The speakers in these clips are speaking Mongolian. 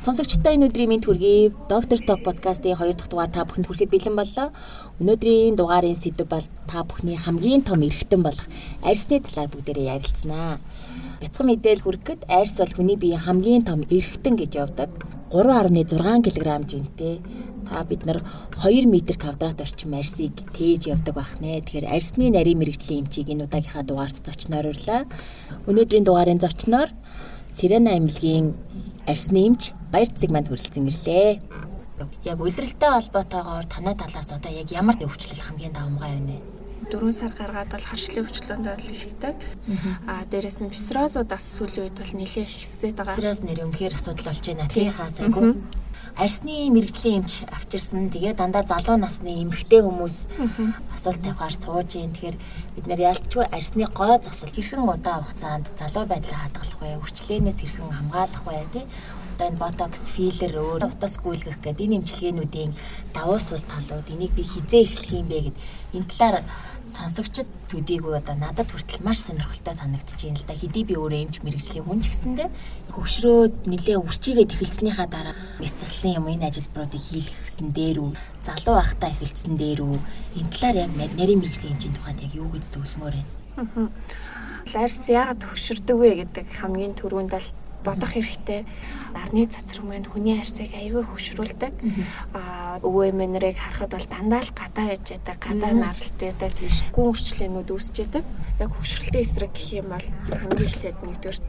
Сонсогчдоо энэ өдрийн мэнд хүргэе. Доктор Сток подкастын 2 дахь дугаар та бүхэнд хүрэхэд бэлэн боллоо. Өнөөдрийн дугаарын сэдэв бол та бүхний хамгийн том эрхтэн болох арьсны талаар бүгдээрээ ярилцсанаа. Бяцхан мэдээлэл хүргэхэд арьс бол хүний биеийн хамгийн том эрхтэн гэж явдаг. 3.6 кг жинтэй. Та бид нар 2 м квадрат орчим арьсыг тээж явдаг байх нэ. Тэгэхээр арьсны нарийн мэрэгжлийн эмчийг энэ удаагийнхаа дугаарт зочноор урлаа. Өнөөдрийн дугаарын зочноор Сирена аймгийн арьсны эмч Баярцэг манд хүрэлцэн ирлээ. Яг улиралтай холбоотойгоор танай талаас одоо яг ямар өвчлөл хамгийн давмгай байна вэ? 4 сар гаргаад бол харшлын өвчлөлөнд бол ихсдэг. Дээрээс нь псориазуудаас сүүлийн үед бол нэлээд ихсээд байгаа. Псориаз нэр үнэхээр асуудал болж байна. Тий хаасайгүй. Арьсны мэрэгжлийн эмч авчирсан. Тэгээ дандаа залуу насны эмэгтэй хүмүүс асуулт тавихаар сууж ийн. Тэгэхээр бид нар ялчгүй арьсны гой засал хэрхэн удаан хугацаанд залуу байдлаа хадгалах вэ? Өвчлөөнөөс хэрхэн хамгаалах вэ? Тий энэ ботокс, филлер, өөр утас гүйлгэх гэдэг энэ эмчилгээнүүдийн давуу сул талууд энийг би хизээ эхлэх юм бэ гэд энэ талаар сонсогчд төдийгүй одоо надад хүртэл маш сонирхолтой санагдаж байна л да. Хэдий би өөрөө эмч мэрэгжлийн хүн ч гэсэндээ хөгшрөөд нэлээ үрчигээд эхэлснийхаа дараа мэс заслын юм энэ ажилбаруудыг хийлгэсэн дээр үү, залуу байхдаа эхэлсэн дээр үү, энэ талаар яг нарийн мэрэгжлийн эмчийн тухайд яг юу гэж зөвлөмөр байна? Арьс яагаад хөгшөрдөг вэ гэдэг хамгийн түрүүнд л бодох хэрэгтэй. Нарны цацраг маань хүний арьсыг аягүй хөгшрүүлдэг. Өвөө эмээнэрийг харахад бол дандаа л гадаа яж яадаг, гадаа нарлж яадаг, гүн үрчлээнүүд үүсэж яадаг. Яг хөгшрөлтийн эсрэг гэх юм бол хамгийн эхлээд нэгдүгээр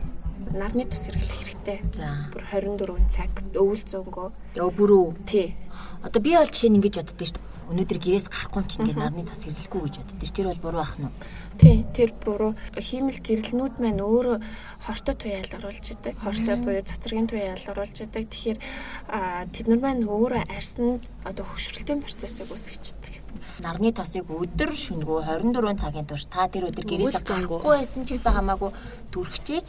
нарны тус хэрэглэх хэрэгтэй. Бүр 24 цаг өвөл зөнгөө. Бүрүү. Тий. Одоо би бол жишээ нь ингэж боддог шүү дээ. Өнөөдөр гэрээс гарахгүй ч ингэ нарны тус хэрэглэхгүй гэж боддог шүү. Тэр бол буруу ах нь. Тий, тэр буруу. Хиймэл гэрэлнүүд маань өөрөө хортой туяал оруулж идэг. Хортой буюу цацрагийн туяал оруулж идэг. Тэгэхээр тэднэр маань өөрөө арьсанд одоо хөгшрөлтийн процессыг үүсгэждэг. Нарны тосыг өдөр шөнөгөө 24 цагийн турш та тэр өдөр гэрээс гарахгүй байсан ч гэсэн хамаагүй түрхчээж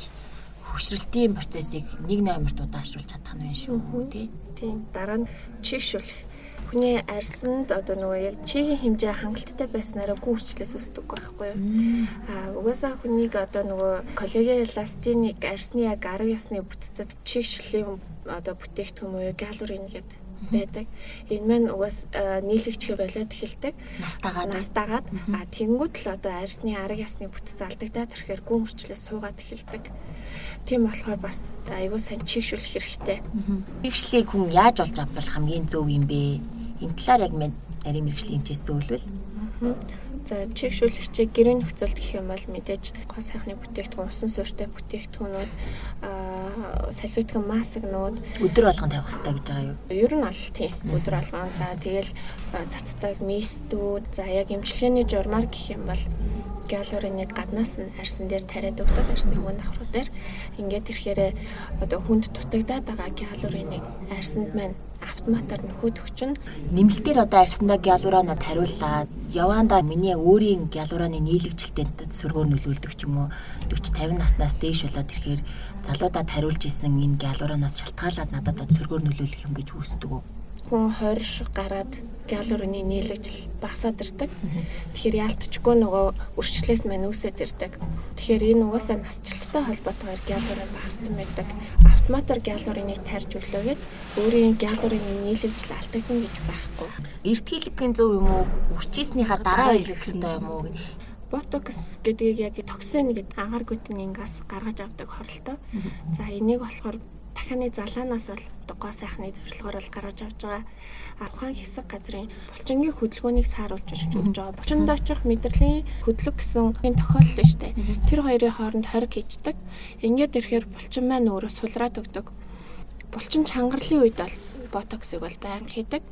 хөгшрөлтийн процессыг 1 номерт удаашруулж чадах нь байна шүү, тий. Тийм. Дараа нь чигшүүлэх. Хүний арьсанд одоо нөгөө яг чигийн хэмжээ хангалттай байснараа гүрчлээс үүсдэг байхгүй юу? Угаасаа хүнийг одоо нөгөө коллаген эластиник арьсны яг арга ёсны бүтцэд чигшлийн одоо бүтээгдэхүүн буюу галурин гэдэг байдаг. Энэ маань угаас нийлэгчгээ болоод эхэлдэг. Настагаад тэгэнгүүт л одоо арьсны арга ёсны бүтц алдагдаад ирэхээр гүмөрчлээс суугаад эхэлдэг. Тийм болохоор бас аюул сайн чигшүүлэх хэрэгтэй. Чигшлийг хүн яаж олж авбал хамгийн зөв юм бэ? Энэ талаар яг нарийн мэрэгжлийн эмчээс зөвлөвөл. За чигшүүлэгчийг гэрийн нөхцөлд гэх юм бол мэдээж гоо сайхны бүтээгдэхүүн, усан суурьтай бүтээгдэхүүнүүд, салфетикын масагнууд өдөр болгон тавих хэрэгтэй гэж байгаа юу? Ер нь аль тийм. Өдөр болгон. За тэгэл цацтаг мистүүд, за яг эмчилгээний журмаар гэх юм бол галуриныг гаднаас нь арьсан дээр тариад өгдөг, арьсны хөвөн давхруу дээр. Ингээд ирэхээр одоо хүнд дутагдаад байгаа галуриныг арьсанд маань автоматар нөхөд өгчнө. Нэмэлтээр одоо арьсандаа гиалуранууд хариуллаад яваандаа миний өөрийн гиалураны нийлэгжилтэнд сөргөөр нөлөөлдөг ч юм уу 40-50 наснаас дээш болоод ирэхээр залуудад хариулж исэн энэ гиалуранаас шалтгаалаад надад сөргөөр нөлөөлөх юм гэж үүсдэг үү? Хүн 20 гараад галурины нийлэгжил багасаад ирдэг. Тэгэхээр яалтчгүй нөгөө өрчлөөс маань үүсээд ирдэг. Тэгэхээр энэ угаасаа насжилттай холбоотойгоор галурин багассан байдаг. Автоматар галуриныг тарьж өглөөгээд өөрийн галурины нийлэгжил алдагдана гэж байхгүй. Эрт хийлгэхийн зөв юм уу? Хүчээснийхаа дараа хийлгэх ёстой юм уу? Ботокс гэдгийг яг токсин гэдэг агаар глютенингаас гаргаж авдаг хоролтой. За энийг болохоор дахианы залаанаас бол гоо сайхны зорилгоор л гаргаж авч байгаа. Ухаан хэсэг газрын булчингийн хөдөлгөөнийг сааруулж өгч байгаа. Булчинд очих мэдрэлийн хөдлөг гэсэн энэ тохиолдол нь шүү дээ. Тэр хоёрын хооронд хориг хийждэг. Ингээд ирэхээр булчин маань өөрөө сулраад өгдөг. Булчин чангарлын үед бол ботоксыг бол байнга хийдэг.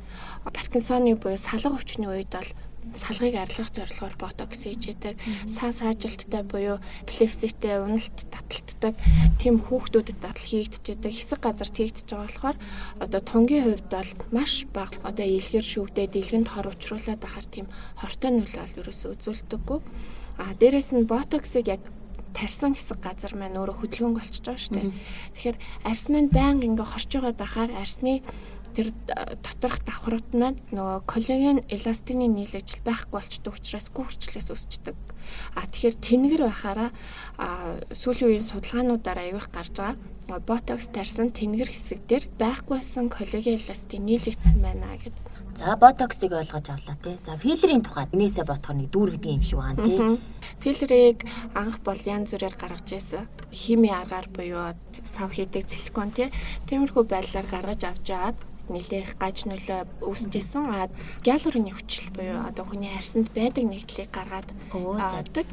Паркинсоны буюу салга өвчний үед бол салгыг арилгах зорилгоор ботокс хийж яадаг. Саажилттай буюу эпилепситэй, уналт таталтдаг тийм хүүхдүүдэд батал хийгдэж яадаг. Хэсэг газарт хийгдэж байгаа болохоор одоо тунгийн хувьд бол маш бага одоо илгэр шүүгдээд илгэнд хор учруулад ахаар тийм хортой нөлөөл ерөөсөө үзүүлдэггүй. Дээрээс нь ботоксыг яг тарьсан хэсэг газар маань өөрөө хөдөлгөөнг болчихж байгаа шүү дээ. Тэгэхээр арьс маань байнга ингээ хорч байгаа дахаар арьсны тэр доторх давхрууд маань нөгөө коллаген эластины нийлэгжил байхгүй болчдөг учраас гүрчлээс үүсчдэг. Тэгэхээр тэнгэр байхаараа сүүлийн үеийн судалгаануудаар аявих гарч байгаа. Ботокс тарьсан тэнгэр хэсэг дээр байхгүй байсан коллаген эластин нийлэгдсэн байна гэдэг. За ботоксыг ойлгож авлаа тий. За филлерийн тухай энээсээ бодохоор нэг дүүргэдэг юм шиг байна тий. Филлерийг анх бол янз бүрээр гаргаж ирсэн. Хими аргаар буюу сав хийдэг силикон тий. Тиймэрхүү байдлаар гаргаж авч аваад нэлээх гаж нөлөө үүсчихсэн. Гиалурын хүчил буюу одоо хүний арьсанд байдаг нэгдлийг гаргаад авдаг.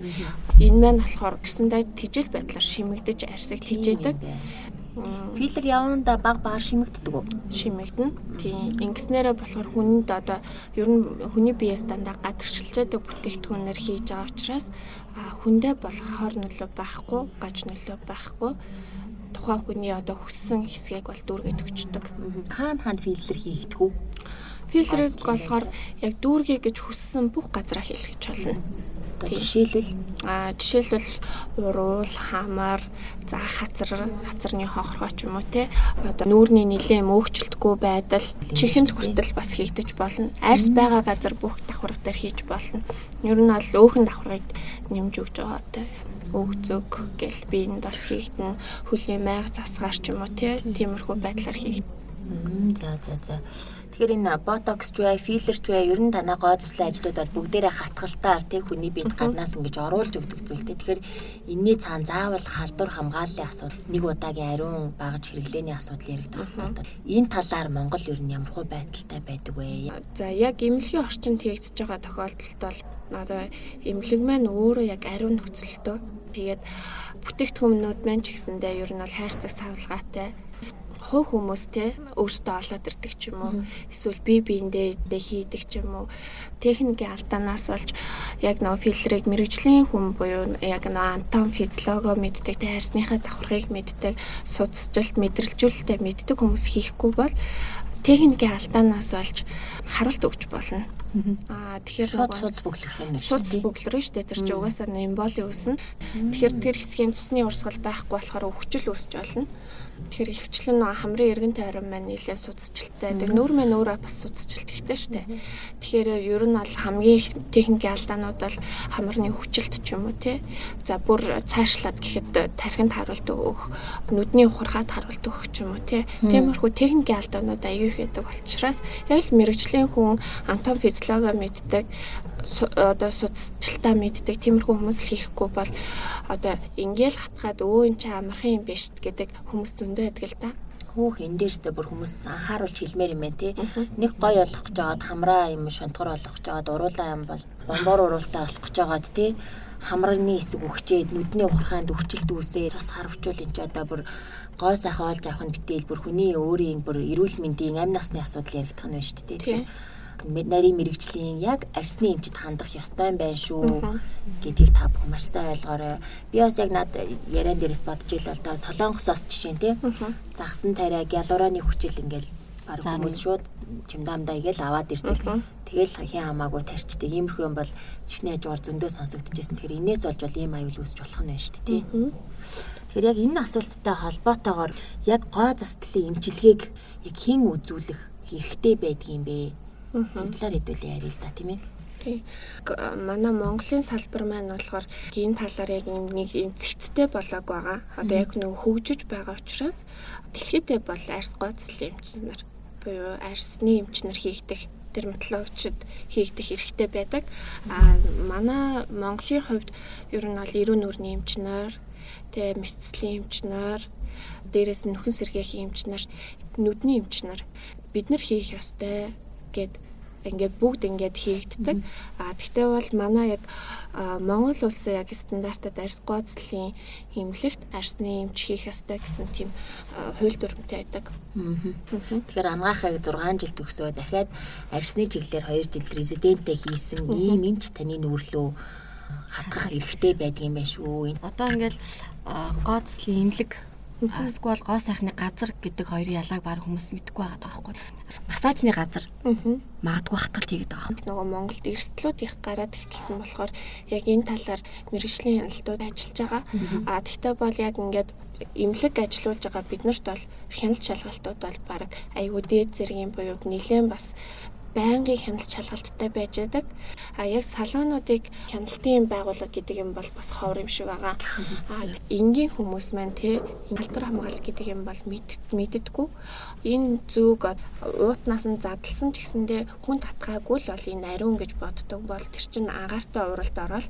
Энэ маань болохоор арьсандаа тижэл байдлаар шимэгдэж арьсыг тижээдэг. Филлер яванда баг шимэгддэг үү? Шимэгдэнэ. Тийм. Ингэснээрээ болохоор хүнд одоо ер нь хүний биеэс дандаа гадагшилж байдаг бүтээгдэхүүнээр хийж байгаа учраас хүндээ болох хор нөлөө байхгүй, гаж нөлөө байхгүй. Тухайн хүний одоо хүссэн хэсгийг бол дүүргээд өгчдөг. Хаана филлер хийгдэх үү? Филлерийг болохоор яг дүүргий гэж хүссэн бүх газараа хийх гэж болно. Жишээлбэл уруул, хамар, за хацарны хохоргоо ч юм уу те. Одоо нүүрний нэлээ мөөгчлөлтгүй байдал, чихэнд хүртэл бас хийгдэж болно. Арьс байгаа газар бүх давхарга дээр хийж болно. Ер нь бол өөхөн давхаргыг нэмж өгч байгаа те. Өгзөг гэл би энэ бас хийгдэн, хөлийн майг засгаар ч юм уу те. Тиймэрхүү байдлаар хийгдэн. За. Тэгэхээр энэ ботокс ч бай, филлер ч бай, ер нь танаа гооцлын ажлууд бол бүгдээрээ хатгалтаар тий хүний биед гаднаас ингэж оруулж өгдөг зүйлтэй. Тэгэхээр энэний цаана заавал халдвар хамгааллын асуудал, нэг удаагийн ариун багаж хэрэглээний асуудал яригдах хэрэгтэй. Энэ талаар Монгол ер нь ямар хөө байдалтай байдаг вэ? За яг эмнэлгийн орчинд хийгдэж байгаа тохиолдолд бол одоо эмнэлэг маань өөрөө яг ариун нөхцөлтөө. Тэгээд бүтээгдэхүүнүүд маань ч гэсэндээ ер нь бол хайрцаг савлгаатай. Хөө хүмүүс те өөртөө олоод ирдэг ч юм уу, эсвэл бие биендээ хийдэг ч юм уу, техникийн алдаанаас болж яг нөгөө филлерийг мэрэгжлийн хүн буюу яг нөгөө анатом физиолого мэддэг, те арьсныхаа давхаргыг мэддэг, судасжилт мэдрэлжүүлэлтээ мэддэг хүмүүс хийхгүй бол техникийн алдаанаас болж харалт өгч болно. Тэгэхээр судас бүглэх юм судас бүглэрнэ шүү дээ. Тэр чинь угаасаа эмболи үүснэ. Тэгэхээр тэр хэсгийн цусны урсгал байхгүй болохоор өвчл үүсч болно. Тэгэхээр ихвчлэн хамрын эргэнтэй харин маань нэлээд судасжилттай. Тэр нүүр маань өөрөө бас судасжилт ихтэй шүү дээ. Тэгэхээр ер нь бол хамгийн их техникийн алдаанууд бол хамрын хүчилт ч юм уу те. За бүр цаашлаад гэхэд тархинд харуулт өгөх, нүдний ухархад харуулт өгөх ч юм уу те. Тиймэрхүү техникийн алдаанууд аюу их байдаг учраас яг л мэрэгжлийн хүн анатом физиолого мэддэг, одоо судасжилтаа мэддэг тиймэрхүү хүмүүс л хийхгүй бол одоо ингээл хатгаад энэ ч амархан юм биш гэдэг хүмүүс зөндөө байдаг л да. Хөөх энэ дээрстэй бүр хүмүүс анхааруулж хэлмээр юм байна тий. Нэг гой олох гэж жаад хамраа юм шонтгор олох гэж жаад уруулаа юм бол бомбоор уруултаа олох гэж жаад тий. Хамрын хэсэг өгчээд нүдний ухархаанд өвчлөлт үүсээ цус харавчвал энэ ч одоо бүр гой сайхан олж авах нь битэл бүр хүний өөрийн бүр эрүүл мэндийн амь насны асуудал яригдах нь байна шүү дээ тий. Нарийн мэрэгжлийн яг арьсны эмчит хандах ёстой юм байна шүү гэдгийг та бүхэн маш сайн ойлгоорой. Би бас яг над яриан дээрээс бодож ийл л да Солонгосоос жишээ нь тий. Загсан тариа гиалураны хүчил ингээл баг хүмүүс шууд чимдамдаа игээл аваад ирдэг. Тэгэл хин хамаагүй тарчдаг. Иймэрхүү юм бол чихний хажуугаар зөндөө сонсогдчихсэн. Тэгэхээр энээс болж бол ийм аюул үүсч болох нь байна шүү дээ тий. Тэгэхээр яг энэ асуулттай холбоотойгоор яг гоо застлын эмчилгээг яг хэн үзүүлэх хэрэгтэй байдгийм бэ? Энэ талаар хэдүүлээ ярил л да тийм ээ. Тий. Манай Монголын салбар маань болохоор энэ талаар яг нэг юм цэгцтэй болоог байгаа. Одоо яг нэг хөгжиж байгаа учраас дэлхийдээ бол арьс гооцлын эмч нар буюу арьсны эмч нар хийгдэх дерматологчид хийгдэх хэрэгтэй байдаг. Манай Монголын хувьд ер нь бол эрүүн нүрийн эмч нар, тэгээ мэсцлийн эмч нар, дээрээс нөхөн сэргээхийн эмч нар, нүдний эмч нар бид нар хийх ёстой гэд ингээд бүгд ингээд хийгддэг. Тэгтээ бол манай яг Монгол улсын яг стандартад арьс гооцлын эмнэлэгт арьсны эмч хийх ёстой гэсэн тийм хууль дүрмтэй байдаг. Тэгэхээр ангаахыг 6 жил төгсөө дахиад арьсны чиглэлээр 2 жил резиденттэй хийсэн ийм эмч таны нүрлөө хатгах хэрэгтэй байдгийн байх шүү. Одоо ингээд гооцлын эмнэлэг эсвэл гоо сайхны газар гэдэг хоёрын ялгааг баг хүмүүс мэдгүй байгаа даахгүй. Массажны газар магадгүй хатгалт хийгээд байгаа. Нөгөө Монголд эрсдлүүд их гараад эхэлсэн болохоор яг энэ талаар мэргэжлийн хяналтууд ажиллаж байгаа. Тэгтээ бол яг ингээд эмнэлэг ажиллуулж байгаа биднэрт бол хяналт шалгалтууд бол баг аюу дээд зэргийн буюу нэлээд бас байнгын хяналт шалгалттай байж байдаг. Яг салонуудыг хяналтын байгууллага гэдэг юм бол бас ховор юм шиг байгаа. Энгийн хүмүүс маань тий халдвар хамгаалалт гэдэг юм бол мэддэггүй. Энэ зүг уутнаас нь задлсан ч гэсэндээ хүн татгаагүй л бол энэ ариун гэж боддог бол тэр чинь агаартай уралд ороод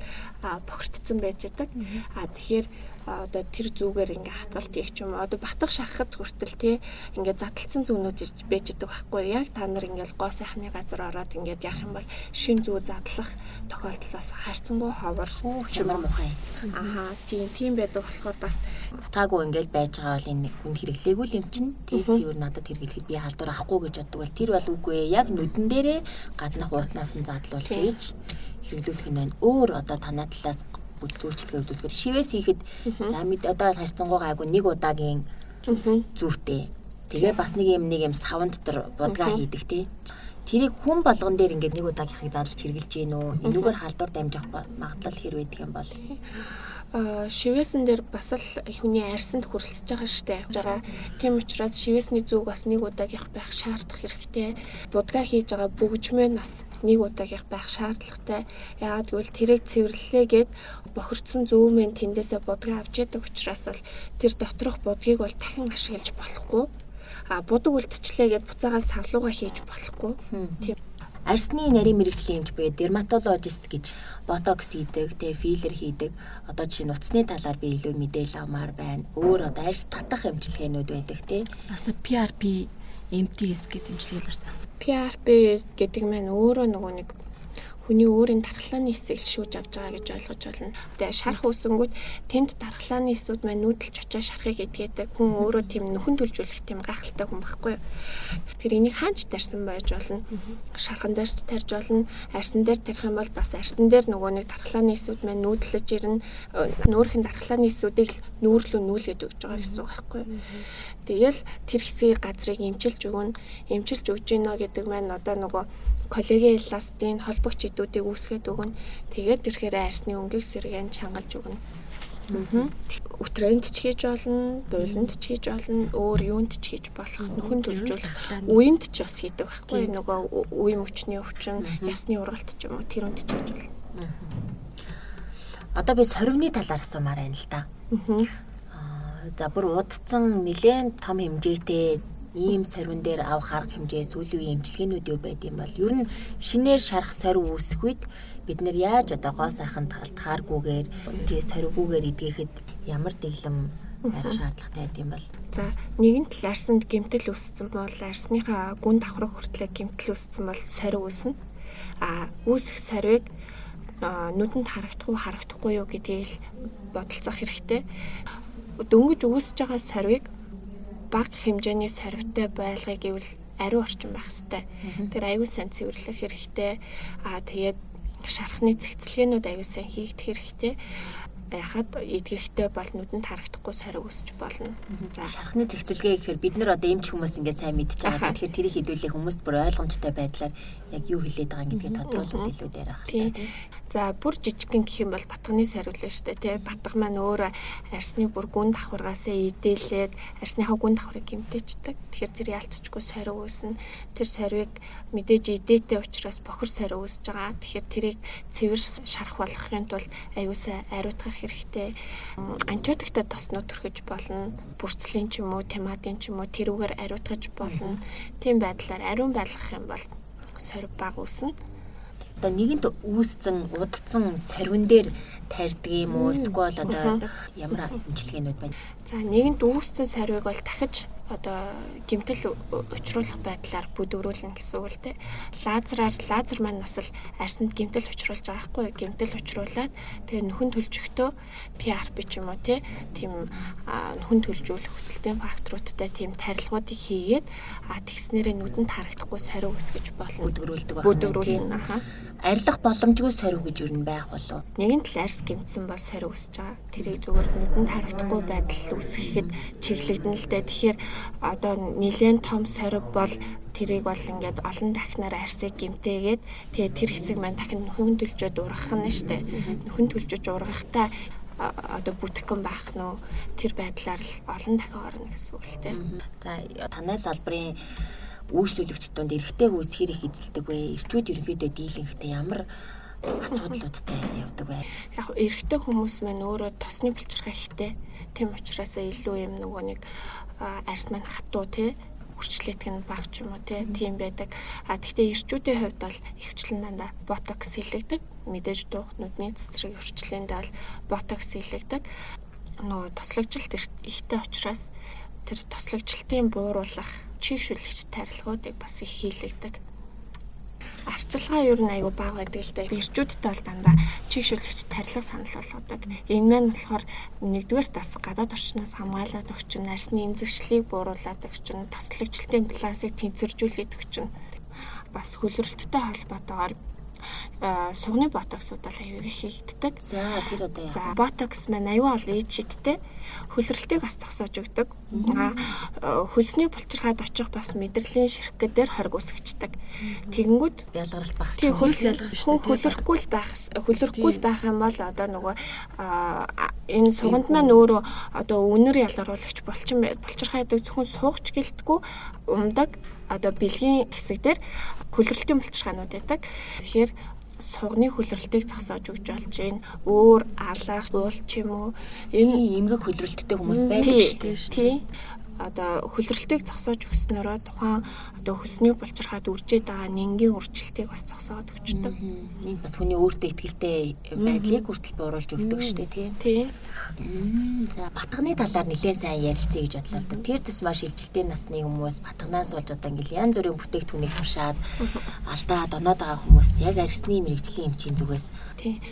бохирдсон байж байдаг. Тэгэхээр одоо тэр зүгээр ингээ хатгалт хийх ч юм одоо батгах шахахад хүртэл тий ингээ задлцсан зүгнүүд байж байгаа байхгүй яг та нар ингээл гоо сайхны газар ороод ингээд яах юм бол шин зүү задлах тохиолдол бас хайрцангуй ховор чимэр мухай. Тийм байдаг болохоор бас таагүй ингээл байж байгаа бол энэ хүн хэрэглээгүй л юм чинь тий цэвэр надад хэрэглэхэд би халдвар авахгүй гэж боддог бол тэр бол үгүй ээ яг нүдэн дээрээ гаднах уутнаас нь задлуулж ийж хэрэглүүлэх нь байна. Өөр одоо танаа талаас үйлчлэгээ үзүүлэхэд шивээс хийхэд за мэд одоо харьцангуй гайгүй нэг удаагийн зүйтэй. Тэгээ бас нэг юм савнд дотор будгаа хийдэг тий. Тэрийг хүн болгон дээр ингээд нэг удаагийнхыг задлж хэрэгжилж гин үү? Энүүгээр халдвар дамжих магадлал хэр байдаг юм бол шивээсэн дээр бас л хүний арьсанд хүрэлцэж байгаа штэ. Тийм учраас шивээсний зүг бас нэг удаагийнх байх шаардах хэрэгтэй. Будгаа хийж байгаа бөгжмөө нас нэг удаагийнх байх шаардлагатай. Яагаад гэвэл тэрэг цэвэрлэлээ гэд бохирдсон зүүмэн тэндээсээ будгаа авч яадаг учраас л тэр доторх будгийг бол дахин ашиглаж болохгүй. Будаг үлдчихлээ гэд буцаагаас савлууга хийж болохгүй. Тийм. Арсны нарийн мэрэгжлийн эмч буюу дерматологист гэж ботокс хийдэг, тэ филлер хийдэг. Одоо жишээ нь утасны талаар би илүү мэдээлэл авмаар байна. Өөр одоо арс татах эмчилгээнүүд байдаг тий. Бас PRP, MTS гэдэг эмчилгээ л бас. PRP гэдэг маань өөрөө нөгөө нэг хүний өөрийн дархлааны эсийг шүүж авч байгаа гэж ойлгож байна. Тэгээ шарах үсэнгүүд тэнд дархлааны эсүүд маань нүүдэлж очиж шарахыг эдгээдэг. Хүн өөрөө тийм нөхөн төлжүүлэх тийм гайхалтай хүн байхгүй. Тэр энийг хаач тарьсан байж болно. Шархан дээр ч тарьж болно. Арьсан дээр тарих юм бол бас арьсан дээр нөгөө нэг дархлааны эсүүд маань нүүдлэж ирнэ. Нүүрхэн дархлааны эсүүдийг нүүрлүү нүүлгээд өгч байгаа гэсэн үг байхгүй. Тэгэл тэр хэсгийг газрыг эмчилж өгнө. Эмчилж өгж гинэ гэдэг маань одоо нөгөө коллаген эластин холбогч идүүдийг үүсгээд өгнө. Тэгээд тэрхээр арьсны өнгийг сэргэн чангалж өгнө. Өтрөнд ч хийж болно, буйланд ч хийж болно, өөр юунд ч хийж болох, нөхөн төлжүүлэх, үеинд ч бас хийдэг байхгүй нөгөө үе мөчний өвчин, ясны ургалт ч юм уу тэр үнд ч хийж болно. Одоо би сорвны талаар асуумаар байна л да. За бүр удцсан нэлээд том хэмжээтэй ийм сорвин дээр авах арга хэмжээ сүүлийн үеийн эмчилгээнүүд юу байд юм бол ер нь шинээр шарах сорив үүсэх үед бид нэр яаж одоо гоо сайхан талтахааргүйгээр тэгээ сорвгүйгээр идгээхэд ямар дэглэм барих шаардлагатай байд юм бол за нэгэн тал арсанд гэмтэл үүссэн бол арсныхаа гүн давхрах хүртлээр гэмтэл үүссэн бол сорив үүснэ. Үүсэх сорвыг нүдэнд харагдахгүй юу гэдгийг л бодолцох хэрэгтэй. Дөнгөж үүсэж байгаа сорвыг бага хэмжээний сорвтой байлгыг гэвэл ариун орчин байх хэрэгтэй. Тэр аюул сайн цэвэрлэх хэрэгтэй. Тэгээд шархны цэгцлэгээнүүд аюул сайн хийгдэх хэрэгтэй. Яхад эдгэхтэй бол нүдэнд харагдахгүй сорив үүсч болно. За шархны цэгцлэгээ гэхээр бид нар одоо эмч хүмүүс ингээ сайн мэдж байгаа. Тэгэхээр тэрийг хэдүүлээ хүмүүст бүр ойлгомжтой байдлаар яг юу хэлээд байгаа гэдгийг тодруулбал илүү дээр ах хэрэгтэй тийм. За бүр жижигхэн гэх юм бол батганы сорив л шүү дээ тий. Батга маань өөрөө арсны бүр гүн давхаргаасаа идээлээд арсныхаа гүн давхрыг гэмтээчдэг. Тэгэхээр тэр ялцчихгүй сорив үүснэ. Тэр сорвыг мэдээж идээтэй учраас бохир сорив үүсэж байгаа. Тэгэхээр тэрийг цэвэр шарах болгохын тулд аюусаа ариутгах хэрэгтэй. Антибиотиктэй тоснууд төрхөж болно. Бүрцлийн ч юм уу, темадын ч юм уу тэрүүгээр ариутгаж болно. Тийм байдлаар ариун байлгах юм бол сорив бага үүснэ. Одоо нэгэнт үүсцэн удцсан сорвин дээр тарьдаг юм уу? Эсвэл одоо ямар эмчилгээнүүд байна? За нэгэнт үүсцэн сорвиг бол дахиж одоо гэмтэл учруулах байдлаар бүдгөрүүлнэ гэсэн үг л дээ. Лазер маань бас л арсанд гэмтэл учруулж байгаа байхгүй юу? Гэмтэл учруулад тэгээ нөхөн төлжөхдөө PRP ч юм уу тийм нөхөн төлжүүлэх хүсэлтийн факторуудтай тийм тарилгуудыг хийгээд тэгснээрээ нүдэнд харагдахгүй сорив үүсгэж болно. Бүдгөрүүлнэ. Арилах боломжгүй сорив гэж юу байх болов? Нэгэн тал арс гэмтсэн бол сорив үүсэж байгаа. Тэрийг зүгээр нүдэнд харагдахгүй байдал үүсгэхэд чиглэгдэн л дээ. Тэгэхээр одоо нэлээд том сорив бол тэрийг бол ингээд олон дахнаар арсыг гэмтээгээд тэгээ тэр хэсэг маань дахин нөхөн төлжөд ургах нь штэ. Нөхөн төлжөж ургахтаа одоо бүтгэн байх нь тэр байдлаар л олон дахин орно гэсэн үг л дээ. За танай салбарын үйлчлүүлэгч донд эрэгтэй хүйс хэр их эзэлдэг вэ? Эрчүүд ерөнхийдөө дийлэнхтэй ямар асуудлуудтай явдаг вэ? Яг эрэгтэй хүмүүс маань өөрөө тосны булчирхай ихтэй. Тийм учраас илүү юм нөгөө нэг арьс маань хатуу тий үрчлээдэг нь баг ч юм уу тийм байдаг. Гэхдээ эрчүүдийн хувьд бол ихвчлэн дандаа ботокс хийлэгдэг. Мэдээж дуух нүдний цэцрэг өрчлөөндөө бол ботокс хийлэгдэг. Нөгөө тослогжилт ихтэй учраас тэр тослогжилтын бууруулах чийгшүүлэгч тарилгуудыг бас их хийлэгдэг. Арчилгаа ер нь айгүй бага байдаг л дээ. Эрчүүдтэй бол дандаа чийгшүүлэгч тарилга санал болгодог. Энэ маань болохоор нэгдүгээр бас гадаад орчноос хамгаалаад өгч нь, арсны эмзэгшлийг бууруулад өгч нь, тослогжилтын пластик тэнцвэржүүлээд өгч нь. Бас хөлрөлттэй холбоотойгоор сугны ботоксууд бол аюул их хийгддэг. За тэр одоо за ботокс маань аюул ол ээж шидтэй хөлрөлтийг бас зогсоож өгдөг. Хөлсний булчирхайд очих бас мэдрэлийн ширхэг дээр хориг үсгчдэг. Тэгэнгүүт ялгаралт багасч хөлрөхгүй л байх юм бол одоо нөгөө энэ суганд маань өөрөө одоо үнэр ялгаруулагч булчирхайдаг зөвхөн суугч гэлтгүү умдаг одоо бэлгийн хэсэг дээр хөлрөлтийн булчирхайнууд байдаг. Тэгэхээр сугны хөлрөлтийг зогсоож өгч болж байна. Өөр алах, уул ч юм уу энэ эмгэг хөлрөлттэй хүмүүс байдаг шүү дээ. Тийм. Одоо хөлрөлтийг зогсоож өгснөөрөө тухайн одоо хөлсний булчирхайд үржээд байгаа нингийн үржилтийг бас зогсоод өгчдөг. Нэг бас хүний өөртөө ихтэй байдлыг хүртэл бууруулж өгдөг шүү дээ, тийм. За батганы талаар нэлээд сайн ярилцъя гэж бодлоо л да. Тэр тусмаа шилжилтийн насны хүмүүс батганаас болж одоо ингээл янз бүрийн бүтээгдэхүүнийг туршаад алдаад оноод байгаа хүмүүст яг арьсны мэрэгжлийн эмчийн зүгээс тийм.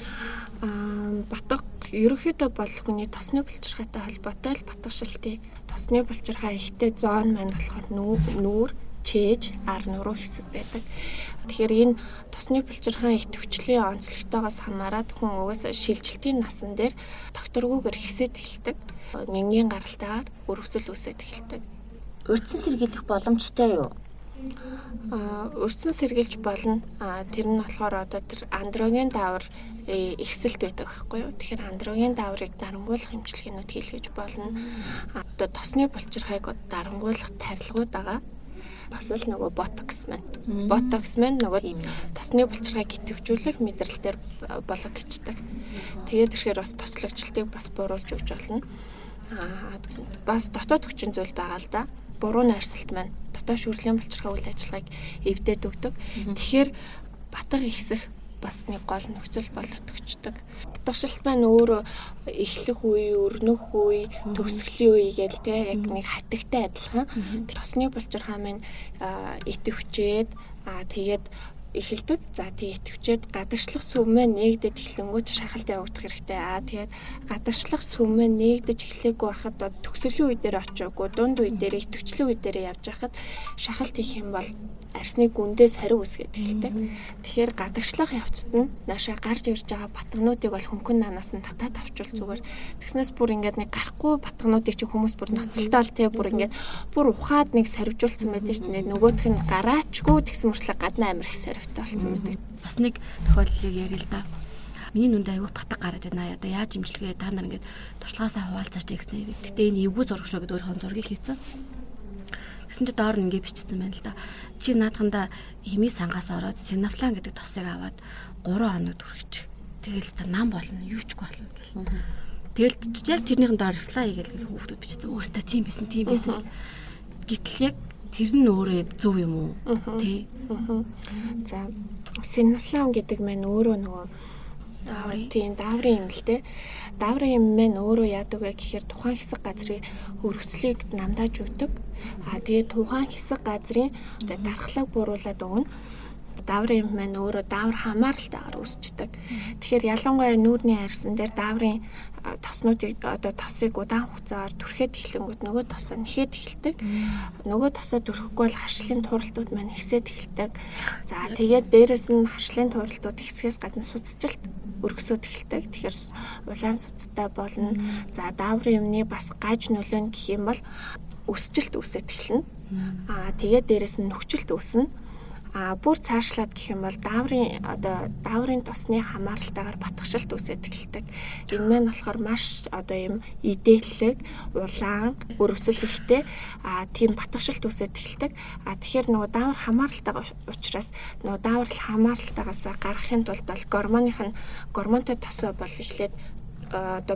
Батга ерөнхийдөө бол хүний тосны булчирхайтай холбоотой л батгашилтын тосны булчирхай ихтэй зоон маань болохоор нүүр, чээж, ар нуруу хэсэг байдаг. Тэгэхээр энэ тосны булчирхай их төвчлийн онцлогтойгоос хамаарат хүн угаасаа шилжилтийн насан дээр докторгүйгээр ихсээд эхэлдэг. Нингийн гаралтайгаар өрөвсөл үсээд эхэлдэг. Урьдчилан сэргийлэх боломжтой юу? Урьдчилан сэргийлж болно. Тэр нь болохоор одоо тэр андроген даавар ихсэлт байдаг байхгүй юу. Тэгэхээр андроген дааврыг дарангуулах эмчилгээнүүд хийлгэж болно. Одоо тосны булчирхайг дарангуулах тарилгууд байгаа. Бас л нөгөө ботокс маань. Ботокс маань нөгөө тосны булчирхайг идэвхжүүлэх мэдрэл дээр болог гिचдэг. Тэгээд ирэхээр бас тослогчлтыг бас бууруулж өгч болно. Бас дотоод хүчин зүйл байгаа л да. Буруу найрсалт маань дотоод шүрлийн булчирхай үйл ажиллагааг эвдээд өгдөг. Тэгэхээр батга ихсэх бас нэг гол нөхцөл болоод өгчдөг. Батгашилт маань өөрөө эхлэх үе, өрнөх үе, төгсгөлийн үе гэдэг те яг нэг хатагтай адилхан. Тосны булчирхай маань идэвхжээд тэгээд эхэлдэг. За тийм идэвхжээд гадагшлах сүм маань нээгдэж эхлэнгүүт шахалт явагдах хэрэгтэй. Тэгээд гадагшлах сүм маань нээгдэж эхлэегүй байхад төгсгөлийн үе дээр очиагүй дунд үе дээр идэвхжлийн үе дээр явж байхад шахалт хийх юм бол арсны гүндээс хориг үсгээд эхэлдэг. Тэгэхээр гадагшлах явцад нь наашаа гарч ирж байгаа батгануудыг бол хөнгөн нанаас нь татаад авчвал зүгээр. Тэгснээс бүр ингээд нэг гарахгүй батгануудыг чи хүмүүс бүр ноцолтоол те бүр ингээд бүр ухаад нэг сорвжуулсан байдаг шүү дээ. Нөгөөх нь гараачгүй тэгсэн мөртлөө гадна амир их сорвтой болсон байдаг. Бас нэг тохиолдлыг ярил л да. Миний нүнд аягүй батга гараад байна. Одоо яаж имчилгээ та нар ингээд туршлагаасаа хуваалцаач гэсэн. Гэтэ энэ эвгүй зураг шүү гэдэг өөрийнхөө зургийг хийцэн. Гэсэн чи доор нь ингээд бичсэн байна л да. Чи наадханда хими сангаас ороод синафлан гэдэг тосыг аваад 3 хоног түрхэж. Тэгэл та нам болно, юучгүй болно гэл. Тэгэл яг тэрнийхэн доор reply хийгээл хүүхдүүд бичсэн. Өөртөө тийм байсан. Гэтэл яг тэр нь өөрөө зөв юм уу? Тэ. За синафлан гэдэг маань өөрөө нөгөө дааврын юм л те. Дааврын юм маань өөрөө яадаг вэ гэхээр тухайн хэсэг газрын өрөвслийг намдааж өгдөг. Тэгээд тухайн хэсэг газрын дархлааг бууруулад өгнө. Дааврын юм маань өөрөө даавар хамааралтайгаар үүсчдэг. Тэгэхээр ялангуяа нүүрний арьсан дээр дааврын тоснуудыг одоо тосыг удаан хугацаагаар түрхээд эхлэнгүүт нөгөө тосоо нэхэд эхэлдэг. Нөгөө тосоо түрхэхгүй бол харшлын тууралтууд маань ихсээд эхэлдэг. За тэгээд дээрэс нь харшлын тууралтууд ихсгээс гадна судасжилт өргөсөд эхэлдэг. Тэгэхээр улаан судастай болно. За дааврын юмны бас гаж нөлөө нь гэх юм бол өсжилт үүсээд эхэлнэ. Тэгээд дээрэс нь нөхцөлт үүснэ. Бүр цаашлаад гэх юм бол дааврын тосны хамааралтайгаар батгшилт үүсэж эхэлдэг. Энэ маань болохоор маш ийм идээллэг, улаан, өрөвсөл ихтэй тийм батгшилт үүсэж эхэлдэг. Тэгэхээр нөгөө даавар хамааралтайгаа учраас нөгөө даавар хамааралтайгаас гаргахын тулд бол гормонтой тосоо бол эхлээд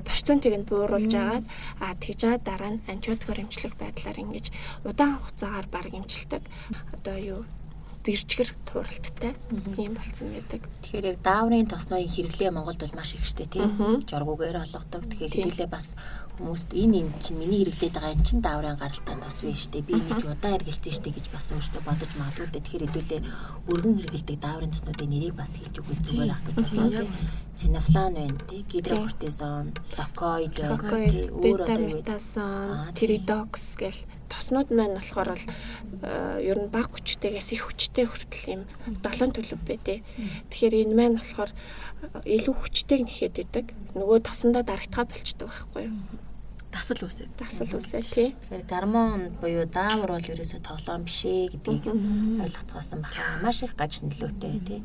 процентыг нь бууруулж агаад тэгж дараа нь антибиотикоор эмчлэх байдлаар ингэж удаан хугацаагаар баг эмчилдэг. Бэрчгэр тууралттай юм болсон байдаг. Тэгэхээр яг дааврын тосны хэрэглээ Монголд бол маш их штэ тийм жургуугаар олгодог. Тэгэхээр хэдүүлээ бас хүмүүст энэ чинь миний хэрэглээд байгаа энэ чинь дааврын гаралтай тос биш штэ. Би нэг ч удаан хэрэгэлсэн штэ гэж бас өөртөө бодож магадгүй л дээ. Тэгэхээр хэдүүлээ өргөн хэрэгэлдэг дааврын тоснуудын нэрийг бас хэлж өгвөл зүгээр ах гэж бодлоо тийм. Синафлан байна тийм, гидрокортизон, локоид, бета-метазон, тиридокс гэл тоснууд маань болохоор бол ер нь бага хүчтэйгээс их хүчтэй хүртэл юм 7 төлөв байдэ. Тэгэхээр энэ маань болохоор илүү хүчтэйг нэхэд идэг. Нөгөө тосондоо дарагдгаа болчдөг байхгүй юу? Дасал үсэ тий. Тэгэхээр гормон буюу даавар бол ерөөсөө тоглоом биш ээ гэдгийг ойлгоцгоосон баха. Маш их гаж нөлөөтэй тий.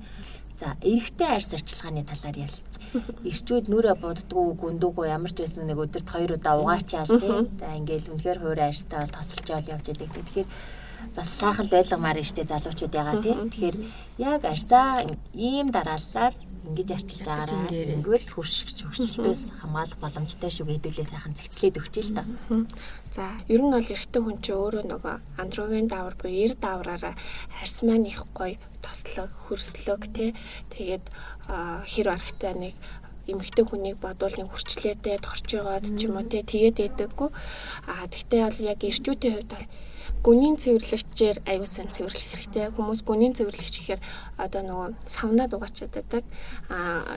За, эрэгтэй арьс арчилгааны талаар ярилцсан. Ирчүүд нүрээ буддгүй, гүндүүгүй ямар ч байсан нэг өдөрт 2 удаа угаачаал тий. За, ингээл үнэхээр хойр арьстай бол тосолж оол явж идэг. Тэгэхээр бас сайхан л ойлгомаар нь штэ залуучууд ягаа тий. Тэгэхээр яг арьсаа ийм дарааллаар ингэж арчилж байгаараа ингээл хөршөлтөөс хамгаалах боломжтой шүү гэдүүлээ сайхан зэгцлээд өгч л та. За, ер нь бол эрэгтэй хүн чинь өөрөө нөгөө андроген даавар буюу эр даавраараа арьс маань их гоё тослог, хөрслөг тий. Тэгээд хэр аргатай нэг эмэгтэй хүнийг бодвол нэг хүрчлээтэй торч байгаад ч юм уу тий тэгээд эдэггүй. Тэгтээ бол яг эрчүүдийн хувьд бол гүнийн цэвэрлэгчээр аюул сан цэвэрлэх хэрэгтэй. Хүмүүс гүнийн цэвэрлэгч гэхээр нөгөө савнаад угаачаад байдаг.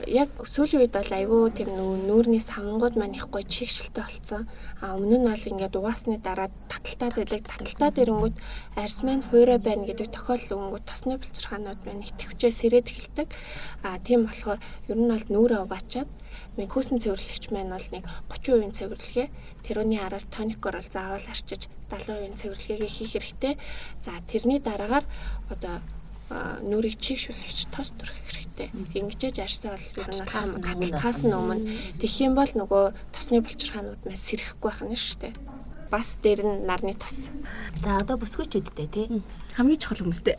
Яг сүүлийн үед бол аюул тийм нүүрний савнгууд маань их гоё чигшилтэй болсон. Өмнө нь бол ингээд угаасны дараа таталтаад байдаг. Таталтаад ирэнгүүт арьс маань хуурай байна гэдэг тохиолдол өнгөт тосны булчирхаанууд маань их төвчөө сэрээд эхэлдэг. Тийм болохоор ер нь бол нүүрээ угаачаад хөөсөн цэвэрлэгч маань бол нэг 30% цэвэрлэгээ. Тэрүүний араас тоникоор бол заавал арчиж 70% цэвэрлэгээ хийх хэрэгтэй. За тэрний дараагаар нүрийг чийгшүүлэгч тос түрхэх хэрэгтэй. Ингэж арьсаа бол ер нь хатгаас нь өмнө тэгэх юм бол нөгөө тосны булчирхаанууд маань сэрэхгүй байх нь шүү дээ. Бас дээр нь нарны тос. За бүсгүйчүүдтэй тий. Хамгийн чухал хүмүүстэй.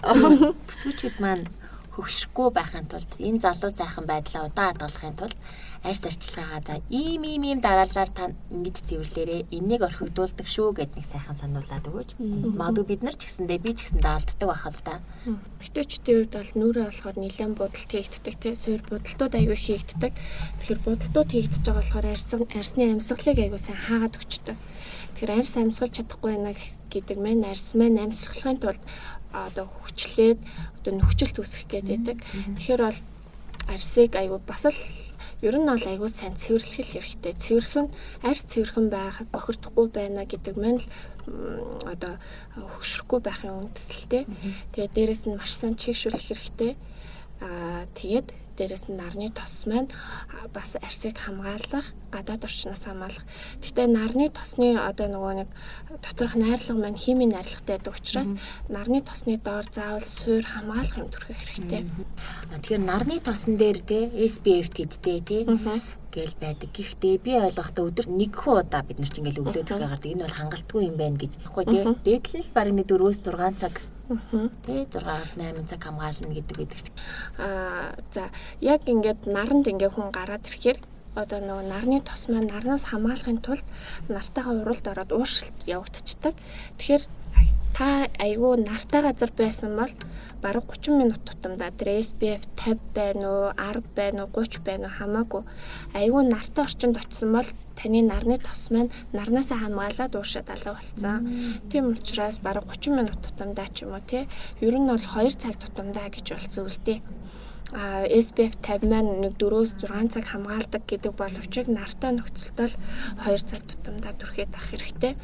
Бүсгүйчүүд маань хөгшрөхгүй байхын тулд энэ залуу сайхан байдлаа удаан хадгалахын тулд арьс арчилгаагаа за ийм дараалалаар та ингэж цэвэрлээрээ энийг орхигдуулдаг шүү гэд нэг сайхан сануулад өгөөч. Магадгүй бид нар ч гэсэндээ би ч гэсэндээ алддаг байх л да. Эмэгтэйчүүдийн хувьд бол нүрээ болохоор нэлээд будалт хийгддэг тий. Суур будалтууд аягүй хийгддэг. Тэгэхээр будалтууд хийгдэж байгаа болохоор арьсны амьсгалыг аягүй сайн хаагаад өгчдөг. Тэгэхээр арьс амьсгалж чадахгүй байна гэдэг маань арьс маань амьсгалахын тулд хүчлээд нөхцөлт үүсгэх гэдэг. Тэгэхээр бол арьсыг аягүй бас л ер нь бол аягүй сайн цэвэрлэх хэрэгтэй. Арьс цэвэрхэн байх, бохирдохгүй байна гэдэг маань л хөгшрөхгүй байхын үндэслэлтэй. Тэгээд дээрэс нь маш сайн чийгшүүлэх хэрэгтэй. Тэгээд дээрэс нь нарны тос маань бас арьсыг хамгаалах, гадаад орчноос хамгаалах. Гэхдээ нарны тосны нөгөө нэг доторх найрлага маань химийн найрлагатай байдаг учраас нарны тосны доор заавал суур хамгаалах юм түрхэх хэрэгтэй. Тэгэхээр нарны тосон дээр те SPF тэдтэй те гэл байдаг. Гэхдээ би ойлгохдоо өдөрт 1 удаа бид нар ч ингээл өглөө түрхээ гардаг. Энэ бол хангалтгүй юм байна гэж. Тэгэхгүй те. Дээдлэл баг 4-6 цаг Тэ 6-8 цаг хамгаална гэдэг байдаг. За яг ингээд наранд ингээ хүн гараад ирэхээр нөгөө нарны тос маань нарнаас хамгаалахын тулд нартайгаа уралд ороод ууршилт явагдчихдаг. Тэгэхээр та айгүй нартай газар байсан бол баруун 30 минут тутамдаа SPF 50 байна уу, 10 байна уу, 30 байна уу хамаагүй айгүй нартай орчинд очисон бол таны нарны тос маань нарнаас хамгаалаад уушаад алга болсон. Тийм учраас баруун 30 минут тутамдаа ч юм уу тий. Ер нь бол 2 цаг тутамдаа гэж болсон үлдээ. SPF 50 маань 4-6 цаг хамгаалдаг гэдэг боловч нартай нөхцөлд бол 2 цаг тутамдаа түрхээд авах хэрэгтэй.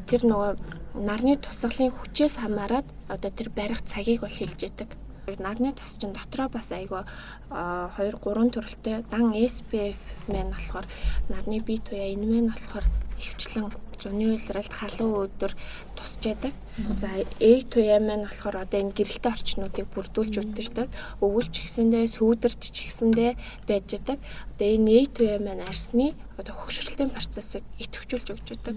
Тэр нөгөө нарны тусгалын хүчээс хамаарат тэр барих цагийг бол хэлж идэг. Нарны тос чинь дотроо бас айгүй 2-3 төрөлтэй дан SPF маань болохоор нарны бие туяа энэ маань болохоор хөвчлэн зуны уйлралд халуун өдөр тусч яадаг. За эй туяа маань болохоор одоо энэ гэрэлтэй орчнуудыг бүрдүүлж үтэрдэг. Өвөлч гэсэндээ сүүдэрч ч гэсэндээ байж яадаг. Одоо энэ эй туяа маань арсны одоо хөгжрөлтийн процессыг идэвхжүүлж өгч яадаг.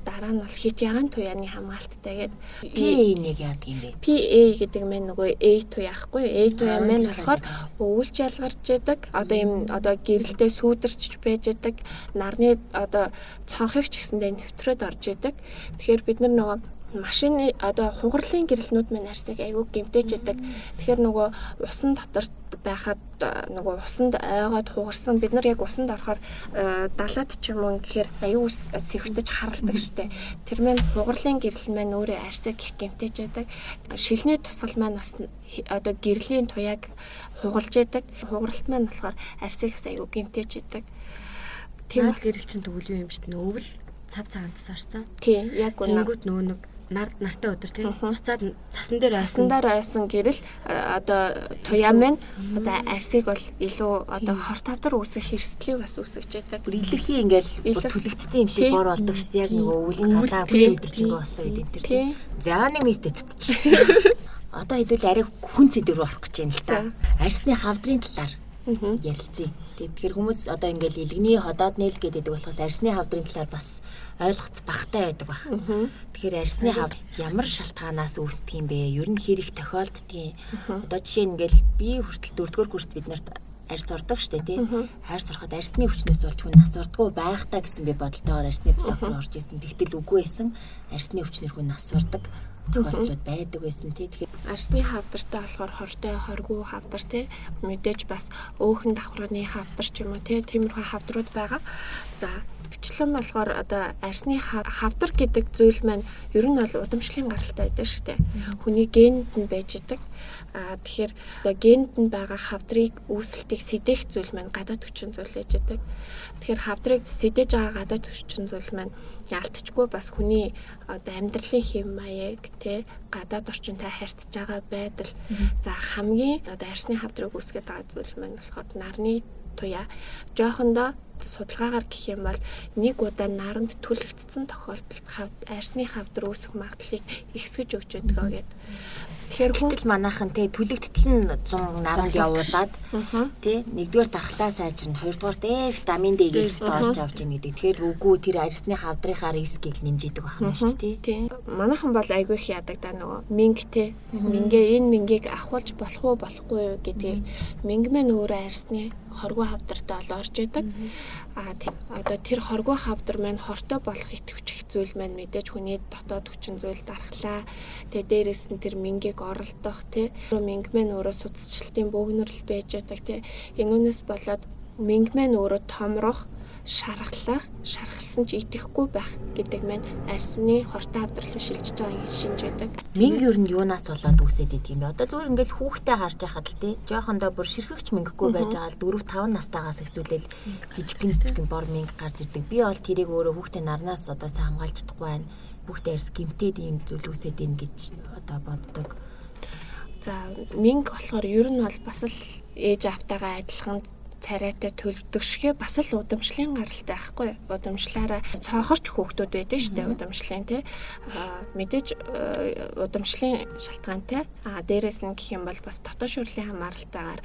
Дараа нь бол хит ягаан туяаны хамгаалттай гэдэг PA-г яадаг юм бэ? PA гэдэг маань нөгөө эй туяа ахгүй. Эй туяа маань болохоор өвөлж ялгарч яадаг. Одоо ийм одоо гэрэлтэй сүүдэрч байж яадаг. Нарны одоо цонхыг ч гэсэндээ нэвтрээд орж яадаг. Тэгэхээр бид нар нөгөө машины одоо хугарлын гэрэлнүүд маань арсыг аягүй гэмтэж яадаг. Тэгэхээр нөгөө усан дотор байхад нөгөө усанд ойгоод хугарсан бид нар яг усанд орохоор далаад ч юм уу гэхээр аягүй сэвтэж харалдаг штэ. Тэр маань хугарлын гэрэл маань өөрөө арсыг их гэмтэж яадаг. Шилний тусгал маань бас одоо гэрлийн туяаг хугалж яадаг. Хугаралт маань болохоор арсыг аягүй гэмтэж яадаг. Тийм гэрэл чинь тэгвэл юу юм бэ? Өвөл цав цагаанаас орсон. Тийм яг үнэ. Тэнгүүд нөгөө нэг нартай өдөр тийм буцаад цасан дээр ойсон гэрэл одоо туяа маань одоо арсыг бол илүү одоо хорт тавдар үүсэх хэрэгслийг бас үүсгэж байдаг. Бүр илэрхий ингээл түлэгдсэн юм шиг бор болдог шүү дээ. Яг нөгөө өвөл гадаа өдөржингөө болсон үед энэ төр. За нэг мистэд цэцчих. Одоо хэдүүл арай хүн цэдвэр орох гэж байна л та. Арсны хавдрын талаар ярилцъя. Тэгэхээр хүмүүс одоо ингээл илгэний ходоод нээл гэдэг болохоос арсны хавдрын талаар бас ойлгоц багтай байдаг баг. Тэгэхээр арсны хавд ямар шалтгаанаас үүсдэг юм бэ? Ер нь хэр их тохиолддгийг. Одоо жишээ нь ингээл би хүртэл 4-р курст бид нарт арс ордог штэ тий. Арс ороход арсны өвчнөөс болж хүн нас ордгоо байх та гэсэн би бодолтойгоор арсны блок руу орж исэн. Тэгтэл үгүй байсан. Арсны өвчнөр хүн нас ордог тохиолдлууд байдаг байсан тий. Тэгэхээр арсны хавдартай болохоор хортой хоргүй хавдар тий. Мэдээж бас өөхөн давхрууны хавдар ч юм уу тий. Тиймэрхүү хавдрууд байгаа. За бичлэн болохоор одоо арсны хавдар гэдэг зүйл маань ер нь бол удамшлын гаралтай байдаг шүү дээ. Хүний генэд нь байж идэг. Тэгэхээр одоо генэд нь байгаа хавдрыг үүсэлтийг сэдэх зүйл маань гадаад хүчин зүйл байж идэг. Тэгэхээр хавдрыг сэдэж байгаа гадаад хүчин зүйл маань ялтчгүй бас хүний одоо амьдралын хэв маяг тий гадаад орчинтай харьцаж байгаа байдал. За хамгийн одоо арсны хавдрыг үүсгэж байгаа зүйл маань болохоор нарны туяа. Жоохондоо судалгаагаар гэх юм бол нэг удаа наранд түлэгдсэн тохиолдолд арсны хавдар үүсэх магадлалыг ихсгэж өгч байдаг гэдэг. Тэгэхээр хүнтэл манайхан те түлэгдэл нь 100 наранд явуулаад те нэгдүгээр дархлаа сайжирна, хоёрдугаар витамин D-ийг олж авч яах гэдэг. Тэгэхээр үгүй тэр арсны хавдрынхаа рискийг нэмжидэг байна шүү дээ тий. Манайхан бол айгүй их яадаг да нөгөө минг те мингээ энэ мингийг ахуулж болох уу болохгүй юу гэдгийг минг мэн өөрөө арсны хоргүй хавдартай бол орж идэг. Одоо тэр хоргүй хавдар маань хортой болох идэвхжих зүйл маань мэдээж хүний дотоод хүчин зүйл дархлаа. Тэгээ дээрээс нь тэр мингийг оролдох тий. Минг маань өөрөө судасчлалтын бөөгнөрл байж байдаг тий. Энүүнээс болоод минг маань өөрөө томрох, шархалсан ч идэхгүй байх гэдэг маань арсны хортой хавдар руу шилжиж байгааг шинж байдаг. Минг ер нь юунаас болоод үүсээд идэг юм бэ? Одоо зүгээр ингээл хүүхдээ харж байхад л тий жоохондоо бүр ширхэгч минггүй байж байгаа л 4-5 настайгаас эхсүүлэл жижигхэн бор минг гарч ирдэг. Би бол тэрийг өөрөө хүүхдээ нарнаас одоо сайн хамгаалж чадахгүй байна. Хүүхдээ арс гимтээд ийм зүйл үүсээд ийн гэж одоо боддог. За минг болохоор ер нь бол бас л ээж автайгаа адилхан царайтай төлөвдөг шигэ бас л удамшлын гаралтай байхгүй. Удамшлаараа цоохорч хүүхдүүд байдаг шүү дээ удамшлын тий. Мэдээж удамшлын шалтгаантай. Дээрээс нь гэх юм бол бас дотоод шүүрлийн хамааралтайгаар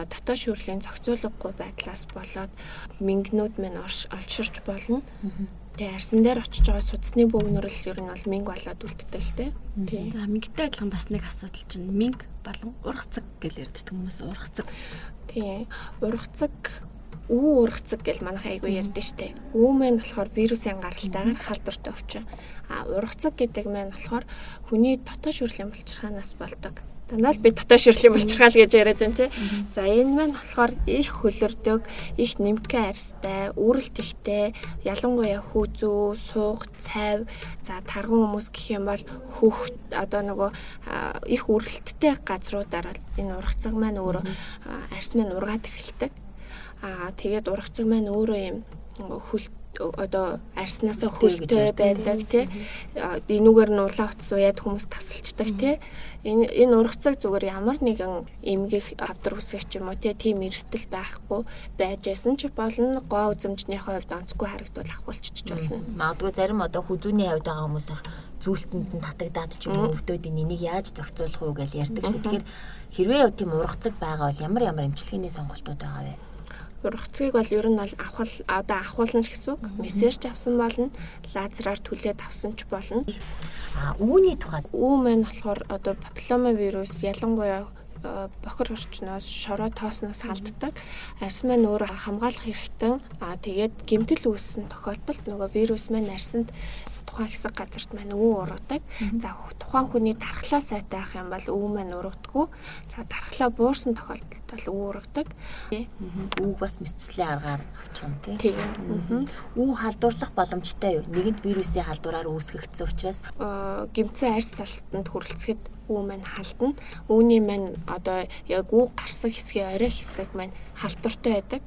дотоод шүүрлийн зохицуулгагүй байдлаас болоод мингнүүд маань олширч болно. Тэгээ арсан дээр очиж байгаа судасны бөөгнөрл ер нь бол минг болоод үлддэг л тий. За мингтэй адилхан бас нэг асуудал чинь минг болон ургацаг гэж ярьдаг хүмүүс ургацаг. Тийм. Ургацаг, ургацаг гэж манайх айгүй ярьдэн штэ. Үү маань болохоор вирусын гаралтайгаар халдвартай өвчин. Ургацаг гэдэг маань болохоор хүний дотоод шүүрлийн булчирхаанаас болдог. Дандаа л би дотоод шүүрлийн булчирхаал гэж яриад байна тий. За энэ маань болохоор их хөлөрдөг, их нэмгэн арьстай, үүрэлт ихтэй, ялангуяа хүүзүү, сууг, цайв, за тарган хүмүүс гэх юм бол хөхт одоо нөгөө их үүрэлттэй газруудаар энэ ургацаг маань өөрөө арьс маань ургаад эхэлдэг. Тэгээд ургацаг маань өөрөө юм хөл одоо арснаасаа хөлтэй байдаг тий. Энүүгээр нь улаан утас уяад хүмүүс тасалчдаг тий. Энэ ургацаг зүгээр ямар нэгэн эмгэх авдар үсгэх юм уу тийм эрсдэл байхгүй байжсэн ч болно. Гоо үзэмжнийхээ хувьд онцгүй харагдвал ахуулчих болно. Магадгүй зарим одоо хүзүүний хувьд байгаа хүмүүс зүйлтэнд нь татагдаад ч юм уу өвдөд энийг яаж зохицуулах уу гэж ярьдаг шүү. Тэгэхээр хэрвээ тийм ургацаг байгаа бол ямар эмчилгээний сонголтууд байгаа вэ? Ургацгийг бол ер нь бол ахуулна гэсэн үг. Мессеж авсан болно, лазераар түлээд авсан ч болно. Үүний тухайд Үү маань болохоор одоо папиллома вирус ялангуяа бохир орчноос шороо тоосноос халддаг. Арс маань өөрөө хамгаалах хэрэгтэй. Тэгээд гэмтэл үүссэн тохиолдолд нөгөө вирус маань арсанд тухайн хэсэг газарт маань үү ургадаг. За тухайн хүний дархлаа сайтай байх юм бол үү маань ургадаггүй. За дархлаа буурсан тохиолдолд бол үү ургадаг. Үүг бас мэдслэлийн аргаар авчихна тийм. Үү халдварлах боломжтой юу? Нэгэнт вирусын халдвараар үүсгэгдсэн учраас гэмтсэн арьс салтанд хүрэлцэхэд үү маань халдна. Үүний маань одоо яг үү гарсан хэсгийн орой хэсэг маань халдвартай байдаг.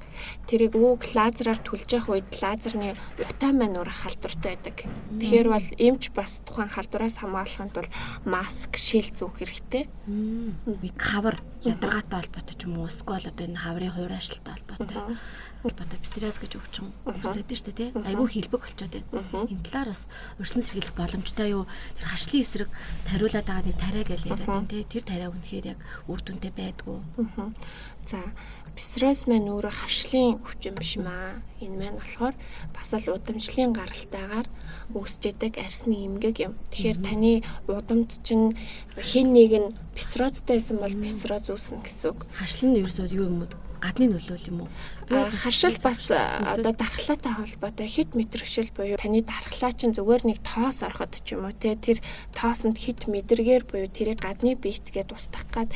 Тэрийг үүг лазераар түлж явах үед лазерны утаа маань өөр халдвартай байдаг. Тэгэхээр бол эмч бас тухайн халдвараас хамгаалахын тулд маск, шил зүүх хэрэгтэй. Хавар ядаргаатай холбоотой ч юм уу эсвэл одоо энэ хаврын хувир ажилттай холбоотой. Псориаз гэж өвчин үүсээд шүү дээ тий. Айгүй хилбэг болчиход байна. Энэ талаар бас урьдчилан сэргийлэх боломжтой юу? Тэр хашлын эсрэг тариулаад байгаа нэг тариа гэж яриад байна тий. Тэр тариа үнэхээр яг үр дүнтэй байдгүй. За псориаз маань өөрөө харшлын өвчин биш юм аа. Энэ маань болохоор бас л удамжлын гаралтайгаар үүсэж идэг арсны эмгэг юм. Тэгэхээр таны удамд чинь хэн нэг нь псориазтай байсан бол псориаз үүснэ гэсэн үг. Харшил нь ерөөсөө юу юм? Гадны нөлөөл юм уу? Харшил бас одоо дархлаатай холбоотой хит мэдрэгшил буюу таны дархлаа чинь зүгээр нэг тоос ороход ч юм уу те тэр тоосонд хит мэдэргээр буюу тэрийг гадны биетгээд устгах гад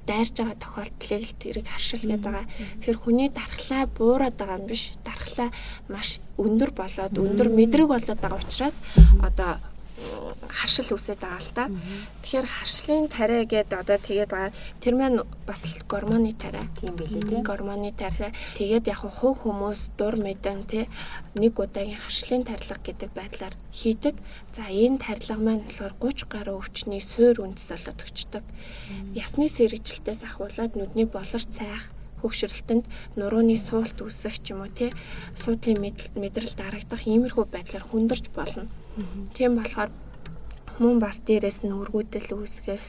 дайрж байгаа тохиолдлыг л тэрийг харшил гэдэг байгаа. Тэгэхээр хүний дархлаа буураад байгаа юм биш. Дархлаа маш өндөр болоод өндөр мэдрэг болоод байгаа учраас одоо харшил үсээд байгаа л та. Тэгэхээр харшлын тариа гэдэг одоо тэгээд байгаа. Тэр маань бас гормоны тариа. Тийм билээ тийм. Гормоны тариа. Тэгээд яг хувь хүмүүс дур мэдэн те нэг удаагийн харшлын тарилга гэдэг байдлаар хийдэг. За энэ тарилга маань болохоор 30 гаруй өвчний суур үндэс болоод өгчдөг. Ясны сэргэжилтээс ахуулаад нүдний болорт сайх хөгшрөлтөнд нурууны суулт үүсэх ч юм уу тий суудлын мэдрэл дарагдах иймэрхүү байдлаар хүндэрч болно. Тийм болохоор мөн бас дээрээс нь өргөдөл үүсгэх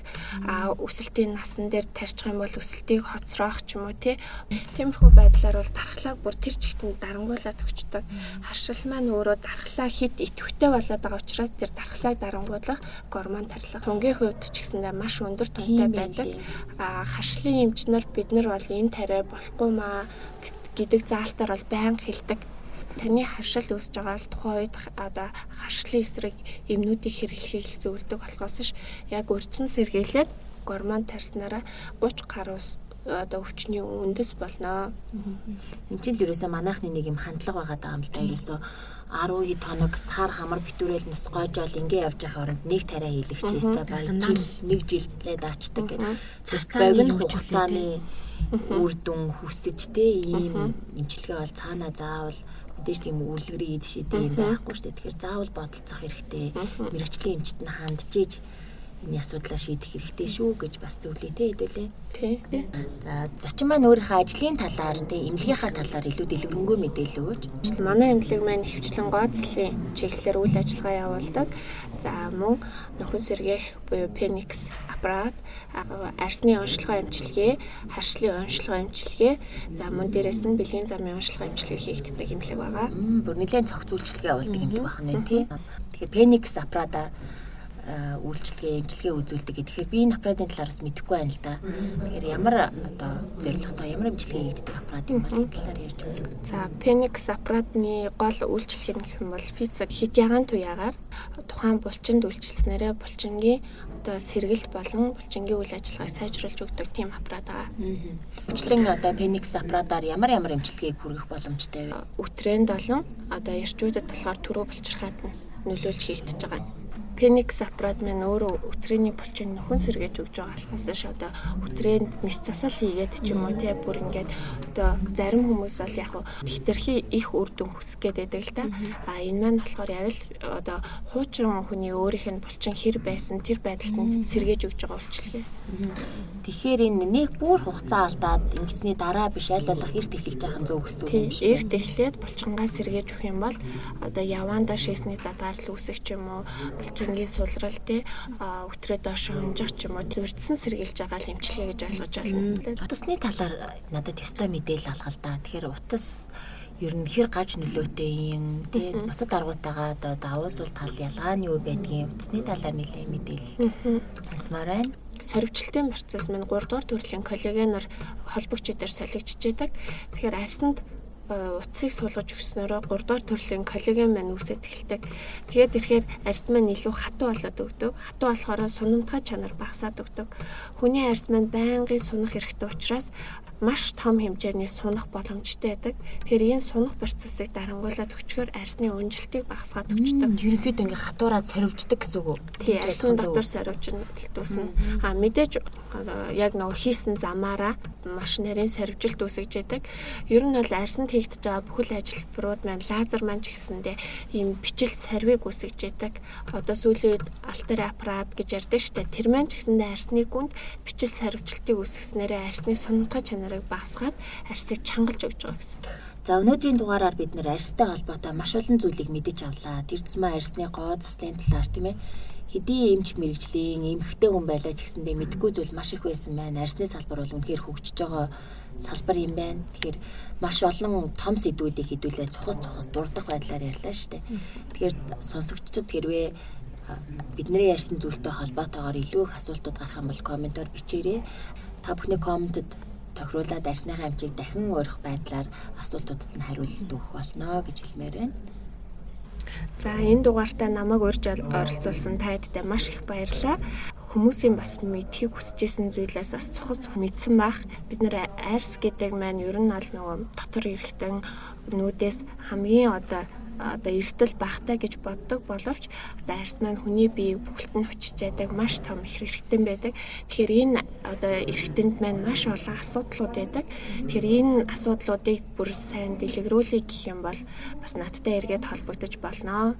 өсөлтийн насан дээр тарьчих юм бол өсөлтийг хоцроох ч юм уу тиймэрхүү байдлаар бол дархлааг бүр тэр чигтэн дарангуулад өгчдөг. Харшил маань өөрөө дархлаа хит идэвхтэй болоод байгаа учраас тэр дархлааг дарангуулах гормон тарилга хөнгөний хувьд ч гэсэндээ маш өндөр тунтай байдаг. Харшлын эмчнэр бид нар бол энэ тариа болохгүй маа гэдэг заалтаар бол байнга хэлдэг. Таны харшил үүсэж байгаа л тухайн үед одоо харшлын эсрэг эмнүүдийг хэрэглэхийг л зөвлөдөг болохоос ш яг урьдчилан сэргийлээд гормон тарьснараа 30 гаруй одоо өвчний үндэс болно. Энд чинь л ерөөсөө манайхны нэг юм хандлага байгаа даа юм л да. Ерөөсөө 10 хэд хоног сар хамар битүүрэл нус гойжол ингээ явж байгаа оронд нэг тариа хийлэгч ястай баг нэг жилтлээ даачдаг гэдэг. Богино хугацааны үр дүн хүсэж ийм эмчилгээ бол цаанаа заавал мэдээж тийм үрлэгрийн эд шидэм байхгүй шүү дээ. Тэгэхээр заавал бодолцох хэрэгтэй. Мэргэжлийн эмчт нь хандж энэ асуудлаа шийдэх хэрэгтэй шүү гэж бас зөвлөе те хэдүүлээ. Тий. За зочин маань өөрийнхөө ажлын талаар те эмнэлгийнхаа талаар илүү дэлгэрэнгүй мэдээлэл өгөөч. Манай эмнэлэг маань хөвчлэн гооцлын чиглэлээр үйл ажиллагаа явуулдаг. За мөн нөхөн сэргээх буюу Phoenix аппарат, арсны онцлогоо эмчилгээ, харшлын онцлогоо эмчилгээ, за мөн дээрээс нь бэлгийн замын онцлогоо эмчилгээ хийгддэг эмнэлэг байгаа. Бүр нэлээд цогц үйлчилгээ явуулдаг эмнэлэг байна тий. Тэгэхээр Phoenix аппаратаар үйлчлэгээ, эмчилгээ үзүүлдэг. Тэгэхээр би энэ аппаратын талаар бас мэдэхгүй байна л да. Тэгэхээр ямар одоо зорилготой ямар эмчилгээ хийгддэг аппарат юм бол энэ талаар ярьж байна. За Phoenix аппаратны гол үйлчлэг нь гэх юм бол физик хит ягаан туяагаар тухайн булчинд үйлчилснээрээ булчингийн одоо сэргэлт болон булчингийн үйл ажиллагааг сайжруулж өгдөг тийм аппарат байгаа. Үйлчлэн одоо Phoenix аппаратаар ямар эмчилгээг хүргэх боломжтой вэ? Үтрэнд болон одоо эрчүүдэд болохоор төрөө булчирхаад нөлөөлж хийгдэж байгаа. Phoenix аппарат маань өөрөө өтрээний булчин нөхөн сэргээж өгж байгаа болохоос ш одоо өтрээнд мис засал хийгээд ч юм уу те бүр ингээд одоо зарим хүмүүс бол яг хитрхи их үр дүн хүсэх гээд байдаг л та. Энэ маань болохоор яг л одоо хуучин хүний өөрийнх нь булчин хэр байсан тэр байдалд нь сэргээж өгж байгаа үйлчлэгээ. Тэгэхээр энэ нэг бүр хугацаа алдаад ингэсний дараа биш аль болох эрт эхэлж яхах нь зөв гэсэн үг юм шиг. Эрт эхлээд булчингаа сэргээж өгөх юм бол одоо яваандаа шээсний задгаар л үүсэх ч юм уу булчингийн сулрал те өтрөө доош хөнжих ч юм уу зүрдсэн сэргийлж байгаа л эмчилгээ гэж ойлгож байна. Утасны талаар надад ёстой мэдээлэл алга л да. Тэгэхээр утас ер нь хэр гаж нөлөөтэй юм те бусад аргуудаагаа одоо давуу сул тал ялгаа нь юу байдгийг утасны талаар нэлээд мэдээлэл сонсомоор байна. Сорвчлтын процесс маань 3 дугаар төрлийн коллагеноор холбогчдоор солигдож байдаг. Тэгэхээр арьсанд утсыг суулгаж өгснөөрөө 3 дугаар төрлийн коллаген маань үүсэж эхэлдэг. Тэгээд ирэхээр арьс маань илүү хатуу болоод өгдөг. Хатуу болохоор сунамтгай чанар багасаад өгдөг. Хүний арьс маань байнгын сунах хэрэгтэй учраас маш том хэмжээний сунах боломжтой байдаг. Тэгэхээр энэ сунах процессыг дарангуулад өчгөр арьсны өнжилтийг багасгаад өгчдөг. Ерөнхийдөө ингээ хатуураад сорвждаг гэсэн үг үү? Тий, арьсны дотор сорвжин дүүсэн. Мэдээж яг нөгөө хийсэн замаараа маш нарийн сорвжилт үүсгэж байдаг. Ер нь бол арьсанд хийгдэж байгаа бүхэл ажилбарууд маань лазер маань ч гэсэндээ ийм бичил сорвиг үүсгэж байдаг. Одоо сүүлийн үед алтер аппарат гэж ярьдаг шүү дээ. Тэр маань ч гэсэндээ арьсны гүнд бичил сорвжилтыг үүсгэснээрээ арьсны сунамтгай чанарыг багасгаад арьсыг чангалж өгч байгаа гэсэн. За өнөөдрийн дугаараар бид нэр арьстай холбоотой маш олон зүйлийг мэдэж авлаа. Тэр тусмаа арьсны гоо заслын талаар тийм ээ. Хэдий эмч мэрэгжлийн эмхтэй хүн байлаа ч гэсэндээ мэдгүй зүйл маш их байсан байна. Арьсны салбар бол үнэхээр хөгжиж байгаа салбар юм байна. Тэгэхээр маш олон том сэдвүүдийг хэдүүлээ цухас дурдах байдлаар ярьлаа шүү дээ. Тэгэхээр сонсогчдод хэрвээ бидний ярьсан зүйлтэй холбоотойгоор илүү их асуултууд гарах юм бол комментоор бичээрэй. Та бүхний комментэд тохируулаад арьсныхаа эмчийг дахин өөрөх байдлаар асуултуудад нь хариулт өгөх болно гэж хэлмээр байна. За энэ дугаартаа намайг урьж оролцуулсан та хэдтэй маш их баярлалаа. Хүмүүсийн бас мэдхийг хүсэжсэн зүйлээс бас цухас мэдсэн байх. Бид нэр арьс гэдэг маань ер нь аль нөгөө дотор эрэхтэн нүүдээс хамгийн одоо эрсдэл багтаа гэж боддог боловч одоо арьс маань хүний биеийг бүхэлд нь хүчиж яадаг маш том их эрхтэн байдаг. Тэгэхээр энэ одоо эрхтэнд маань маш олон асуудлууд байдаг. Тэгэхээр энэ асуудлуудыг бүр сайн дэлгэрүүлэх гэх юм бол бас надтай эргээд холбогдож болно.